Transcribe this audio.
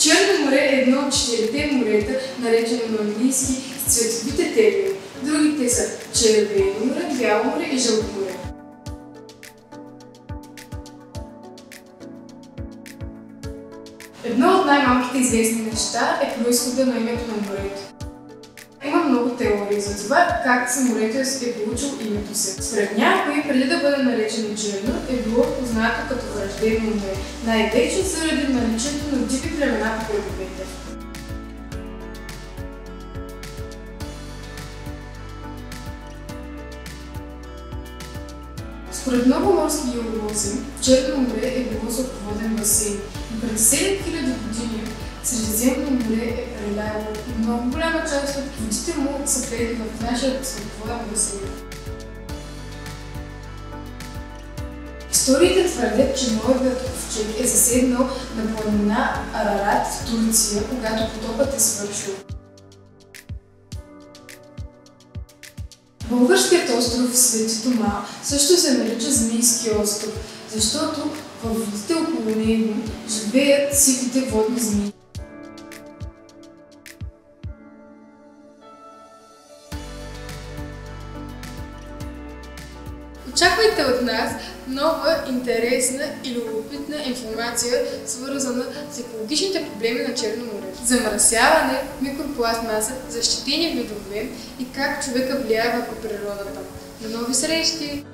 Черно море е едно от 4-те морета, наречено на английски с цветовите термини. Другите са Червено море, Бяло море и Жълто море. Едно от най-малките известни неща е произхода на името на морето. Има много теории за това как морето е получило името си. Според някои, преди да бъде наречено Черно, е било познато като враждебно море, най-вече заради наличието на диви племена по бреговете. Според много морски геолози, Черно море е било сладководен басейн, но преди 7000 години Средиземно море е преляло и много голяма част от водите му са влезли в нашия сладководен басейн. Историите твърдят, че Ноевият ковчег е заседнал на планина Арарат в Турция, когато потопът е свършил. Българският остров Свети Тома също се нарича Змийски остров, защото във водите около него живеят сивите водни змии. Очаквайте от нас нова, интересна и любопитна информация, свързана с екологичните проблеми на Черно море. Замърсяване, микропластмаса, защитени видове и как човека влияе върху природата. До нови срещи!